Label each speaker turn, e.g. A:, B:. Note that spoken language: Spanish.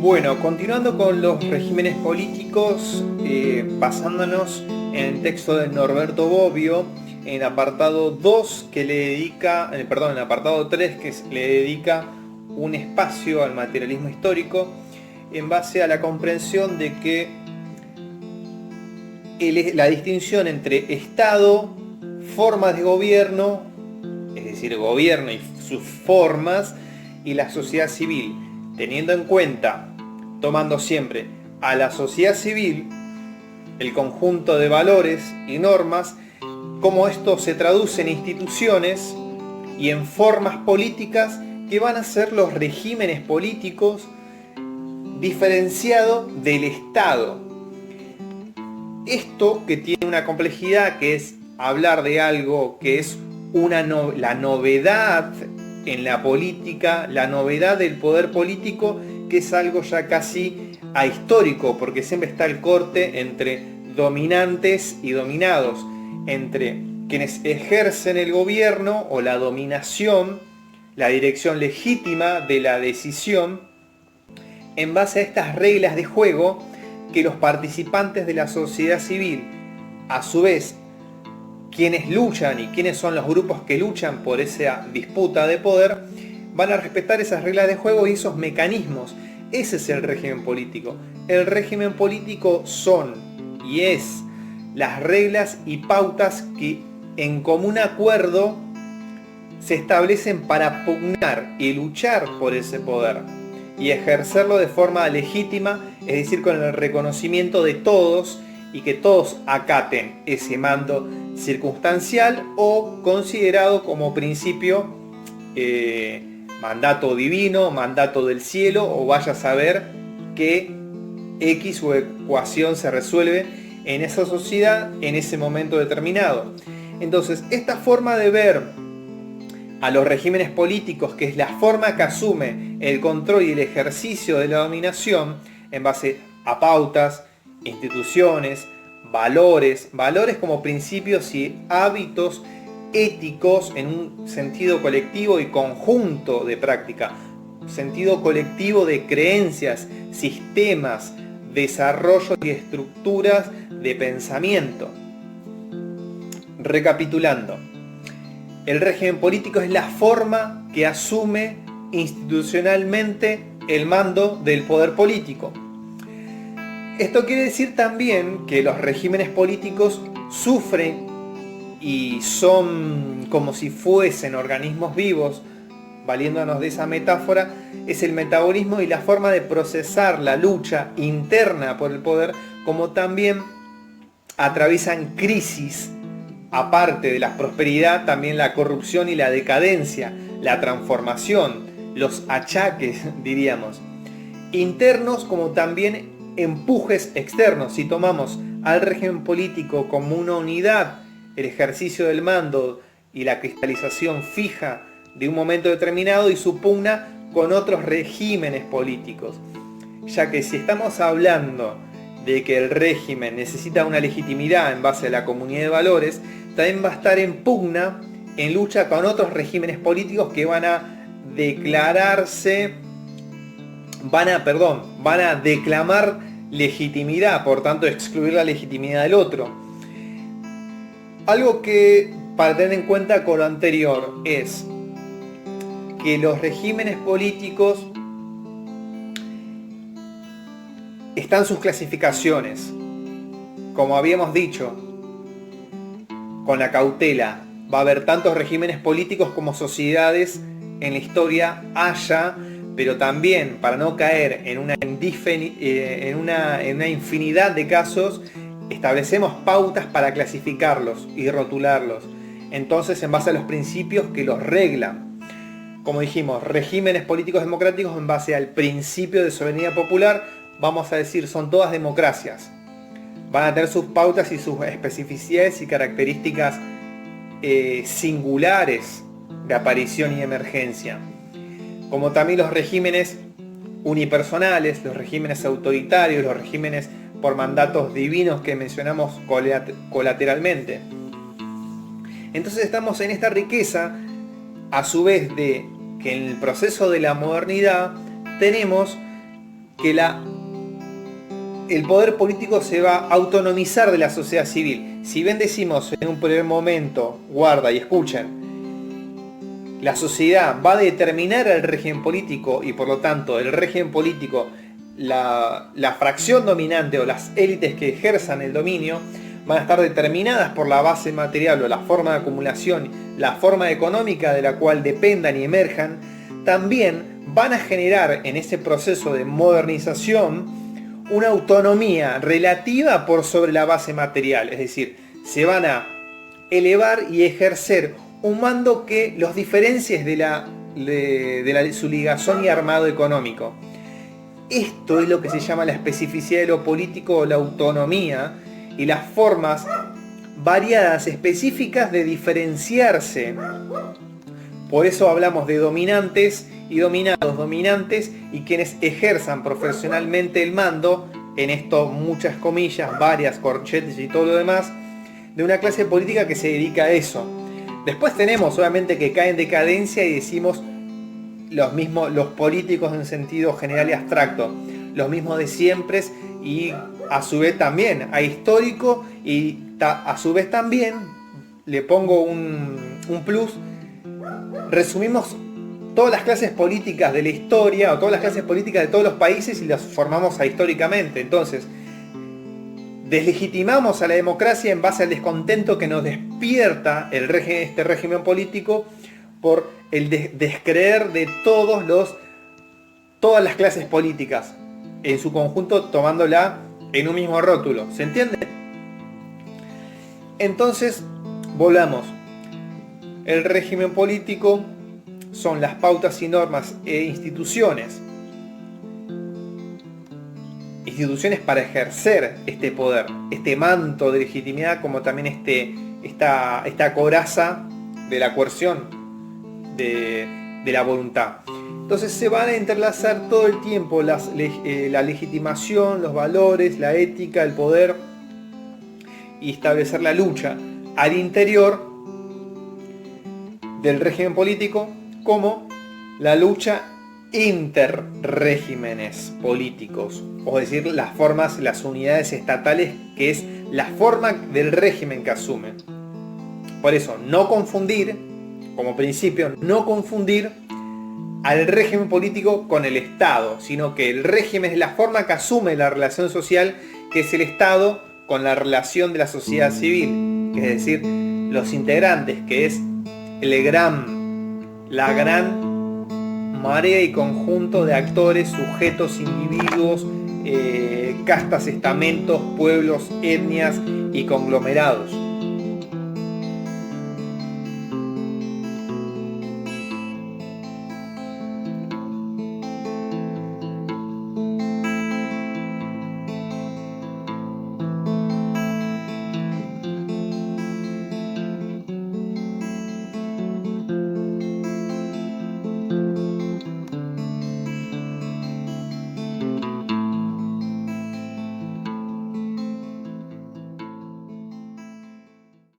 A: Bueno, continuando con los regímenes políticos, basándonos en el texto de Norberto Bobbio, en el apartado 2 que le dedica, perdón, en el apartado 3 que le dedica un espacio al materialismo histórico, en base a la comprensión de que la distinción entre Estado, formas de gobierno, es decir, gobierno y sus formas, y la sociedad civil, teniendo en cuenta, tomando siempre a la sociedad civil, el conjunto de valores y normas, cómo esto se traduce en instituciones y en formas políticas que van a ser los regímenes políticos diferenciado del Estado. Esto que tiene una complejidad, que es hablar de algo que es la novedad en la política, la novedad del poder político, que es algo ya casi ahistórico, porque siempre está el corte entre dominantes y dominados, entre quienes ejercen el gobierno o la dominación, la dirección legítima de la decisión, en base a estas reglas de juego que los participantes de la sociedad civil, a su vez, quienes luchan y quiénes son los grupos que luchan por esa disputa de poder, van a respetar esas reglas de juego y esos mecanismos. Ese es el régimen político. El régimen político son y es las reglas y pautas que en común acuerdo se establecen para pugnar y luchar por ese poder y ejercerlo de forma legítima, es decir, con el reconocimiento de todos y que todos acaten ese mando circunstancial o considerado como principio mandato divino, mandato del cielo, o vaya a saber que X o ecuación se resuelve en esa sociedad en ese momento determinado. Entonces, esta forma de ver a los regímenes políticos, que es la forma que asume el control y el ejercicio de la dominación en base a pautas, instituciones, valores como principios y hábitos éticos en un sentido colectivo y conjunto de práctica, sentido colectivo de creencias, sistemas, desarrollos y estructuras de pensamiento. Recapitulando, el régimen político es la forma que asume institucionalmente el mando del poder político. Esto quiere decir también que los regímenes políticos sufren y son como si fuesen organismos vivos, valiéndonos de esa metáfora, es el metabolismo y la forma de procesar la lucha interna por el poder, como también atraviesan crisis, aparte de la prosperidad, también la corrupción y la decadencia, la transformación, los achaques, diríamos, internos como también empujes externos. Si tomamos al régimen político como una unidad, el ejercicio del mando y la cristalización fija de un momento determinado y su pugna con otros regímenes políticos, ya que si estamos hablando de que el régimen necesita una legitimidad en base a la comunidad de valores, también va a estar en pugna, en lucha con otros regímenes políticos que van a declararse, van a declamar legitimidad, por tanto excluir la legitimidad del otro. Algo que para tener en cuenta con lo anterior es que los regímenes políticos están sus clasificaciones. Como habíamos dicho, con la cautela, va a haber tantos regímenes políticos como sociedades en la historia haya, pero también para no caer en una infinidad de casos, establecemos pautas para clasificarlos y rotularlos. Entonces, en base a los principios que los reglan. Como dijimos, regímenes políticos democráticos en base al principio de soberanía popular, vamos a decir, son todas democracias. Van a tener sus pautas y sus especificidades y características singulares de aparición y emergencia. Como también los regímenes unipersonales, los regímenes autoritarios, los regímenes por mandatos divinos que mencionamos colateralmente. Entonces estamos en esta riqueza, a su vez de que en el proceso de la modernidad tenemos que el poder político se va a autonomizar de la sociedad civil. Si bien decimos en un primer momento, guarda y escuchen, la sociedad va a determinar el régimen político y por lo tanto el régimen político, la fracción dominante o las élites que ejerzan el dominio, van a estar determinadas por la base material o la forma de acumulación, la forma económica de la cual dependan y emerjan. También van a generar en ese proceso de modernización una autonomía relativa por sobre la base material, es decir, se van a elevar y ejercer un mando que los diferencie de su ligazón y armado económico. Esto es lo que se llama la especificidad de lo político o la autonomía y las formas variadas específicas de diferenciarse. Por eso hablamos de dominantes y dominados, dominantes y quienes ejerzan profesionalmente el mando, en esto muchas comillas, varias corchetes y todo lo demás, de una clase política que se dedica a eso. Después tenemos obviamente que cae en decadencia y decimos los políticos en sentido general y abstracto, los mismos de siempre y a su vez también ahistórico y a su vez también le pongo un plus. Resumimos todas las clases políticas de la historia o todas las clases políticas de todos los países y las formamos ahistóricamente. Entonces, deslegitimamos a la democracia en base al descontento que nos despierta este régimen político por el descreer de todas las clases políticas en su conjunto, tomándola en un mismo rótulo. ¿Se entiende? Entonces, volvamos. El régimen político son las pautas y normas e instituciones. Instituciones para ejercer este poder, este manto de legitimidad, como también esta coraza de la coerción de la voluntad. Entonces se van a entrelazar todo el tiempo la legitimación, los valores, la ética, el poder y establecer la lucha al interior del régimen político como la lucha interregímenes políticos, es decir, las formas, las unidades estatales, que es la forma del régimen que asumen. Por eso, no confundir, como principio, no confundir al régimen político con el Estado, sino que el régimen es la forma que asume la relación social, que es el Estado con la relación de la sociedad civil, es decir, los integrantes, que es la gran marea y conjunto de actores, sujetos, individuos, castas, estamentos, pueblos, etnias y conglomerados.